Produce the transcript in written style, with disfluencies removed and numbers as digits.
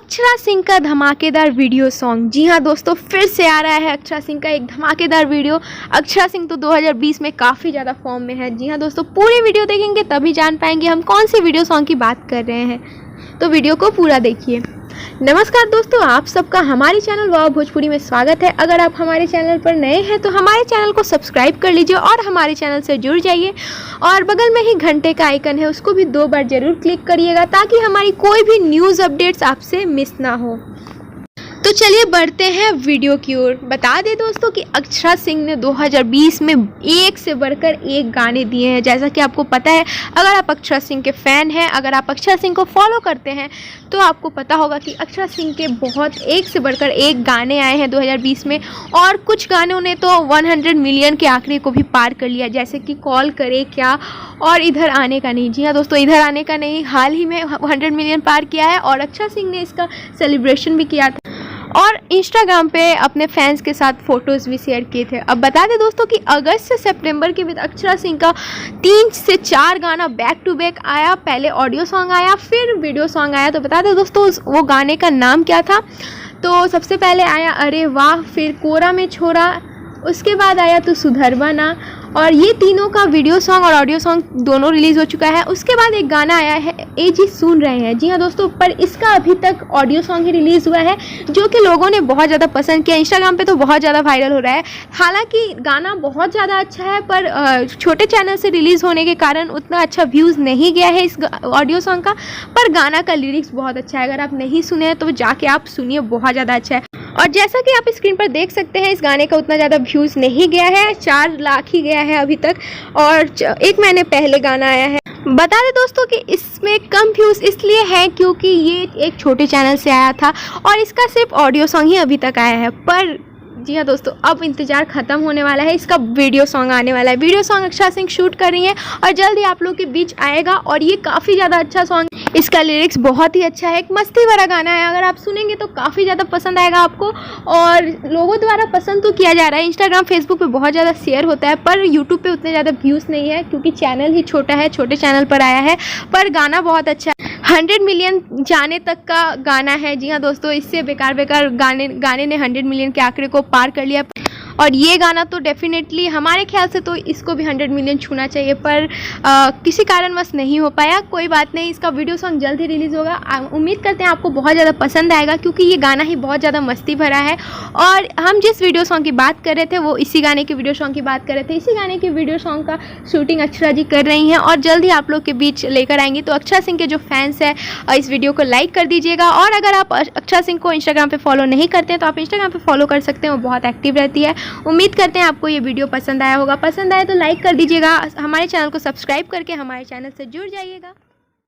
अक्षरा सिंह का धमाकेदार video song. जी हाँ दोस्तों, फिर से आ रहा है अक्षरा सिंह का एक धमाकेदार वीडियो। अक्षरा सिंह तो 2020 में काफ़ी ज़्यादा फॉर्म में है। जी हाँ दोस्तों, पूरी वीडियो देखेंगे तभी जान पाएंगे हम कौन सी वीडियो सॉन्ग की बात कर रहे हैं, तो वीडियो को पूरा देखिए। नमस्कार दोस्तों, आप सबका हमारे चैनल वाव भोजपुरी में स्वागत है। अगर आप हमारे चैनल पर नए हैं तो हमारे चैनल को सब्सक्राइब कर लीजिए और हमारे चैनल से जुड़ जाइए। और बगल में ही घंटे का आइकन है, उसको भी 2 बार जरूर क्लिक करिएगा ताकि हमारी कोई भी न्यूज़ अपडेट्स आपसे मिस ना हो। तो चलिए बढ़ते हैं वीडियो की ओर। बता दें दोस्तों कि अक्षरा सिंह ने 2020 में एक से बढ़कर एक गाने दिए हैं। जैसा कि आपको पता है, अगर आप अक्षरा सिंह के फ़ैन हैं, अगर आप अक्षरा सिंह को फॉलो करते हैं तो आपको पता होगा कि अक्षरा सिंह के बहुत एक से बढ़कर एक गाने आए हैं 2020 में। और कुछ गानों ने तो 100 मिलियन के आंकड़े को भी पार कर लिया, जैसे कि कॉल करे क्या और इधर आने का नहीं। जी हाँ दोस्तों, इधर आने का नहीं हाल ही में 100 मिलियन पार किया है और अक्षरा सिंह ने इसका सेलिब्रेशन भी किया था और इंस्टाग्राम पे अपने फैंस के साथ फ़ोटोज़ भी शेयर किए थे। अब बता दें दोस्तों कि अगस्त से सितंबर के बीच अक्षरा सिंह का 3 से 4 गाना बैक टू बैक आया। पहले ऑडियो सॉन्ग आया, फिर वीडियो सॉन्ग आया। तो बता दें दोस्तों वो गाने का नाम क्या था। तो सबसे पहले आया अरे वाह, फिर कोरा में छोरा, उसके बाद आया तो सुधरवा ना। और ये तीनों का वीडियो सॉन्ग और ऑडियो सॉन्ग दोनों रिलीज़ हो चुका है। उसके बाद एक गाना आया है ए जी सुन रहे हैं। जी हाँ दोस्तों, पर इसका अभी तक ऑडियो सॉन्ग ही रिलीज़ हुआ है, जो कि लोगों ने बहुत ज़्यादा पसंद किया। इंस्टाग्राम पे तो बहुत ज़्यादा वायरल हो रहा है। हालांकि गाना बहुत ज़्यादा अच्छा है, पर छोटे चैनल से रिलीज़ होने के कारण उतना अच्छा व्यूज़ नहीं गया है इस ऑडियो सॉन्ग का। पर गाना का लिरिक्स बहुत अच्छा है। अगर आप नहीं सुने हैं तो जाके आप सुनिए, बहुत ज़्यादा अच्छा है। और जैसा कि आप स्क्रीन पर देख सकते हैं, इस गाने का उतना ज़्यादा व्यूज़ नहीं गया है, 4 लाख ही गया है अभी तक। और 1 महीने पहले गाना आया है। बता दें दोस्तों कि इसमें कम व्यूज़ इसलिए है क्योंकि ये एक छोटे चैनल से आया था और इसका सिर्फ ऑडियो सॉन्ग ही अभी तक आया है। पर जी हाँ दोस्तों, अब इंतज़ार ख़त्म होने वाला है, इसका वीडियो सॉन्ग आने वाला है। Video song Akshara Singh shoot कर रही है और जल्द ही आप लोग के बीच आएगा। और ये काफ़ी ज़्यादा अच्छा सॉन्ग, इसका लिरिक्स बहुत ही अच्छा है, एक मस्ती भरा गाना है। अगर आप सुनेंगे तो काफ़ी ज़्यादा पसंद आएगा आपको। और लोगों द्वारा पसंद तो किया जा रहा है, इंस्टाग्राम फेसबुक पे बहुत ज़्यादा शेयर होता है, पर यूट्यूब पे उतने ज़्यादा व्यूज़ नहीं है क्योंकि चैनल ही छोटा है, छोटे चैनल पर आया है। पर गाना बहुत अच्छा है, 100 मिलियन जाने तक का गाना है। जी हाँ दोस्तों, इससे बेकार गाने ने 100 मिलियन के आंकड़े को पार कर लिया। और ये गाना तो डेफिनेटली हमारे ख्याल से तो इसको भी 100 मिलियन छूना चाहिए, पर किसी कारणवश नहीं हो पाया। कोई बात नहीं, इसका वीडियो सॉन्ग जल्द ही रिलीज़ होगा। उम्मीद करते हैं आपको बहुत ज़्यादा पसंद आएगा क्योंकि ये गाना ही बहुत ज़्यादा मस्ती भरा है। और हम जिस वीडियो सॉन्ग की बात कर रहे थे वो इसी गाने के वीडियो सॉन्ग की बात कर रहे थे। इसी गाने के वीडियो सॉन्ग का शूटिंग अक्षरा जी कर रही हैं और जल्द ही आप लोग के बीच लेकर आएंगी। तो अक्षरा सिंह के जो फैंस हैं इस वीडियो को लाइक कर दीजिएगा। और अगर आप अक्षरा सिंह को इंस्टाग्राम पर फॉलो नहीं करते हैं तो आप इंस्टाग्राम पर फॉलो कर सकते हैं, वो बहुत एक्टिव रहती है। उम्मीद करते हैं आपको ये वीडियो पसंद आया होगा। पसंद आए तो लाइक कर दीजिएगा, हमारे चैनल को सब्सक्राइब करके हमारे चैनल से जुड़ जाइएगा।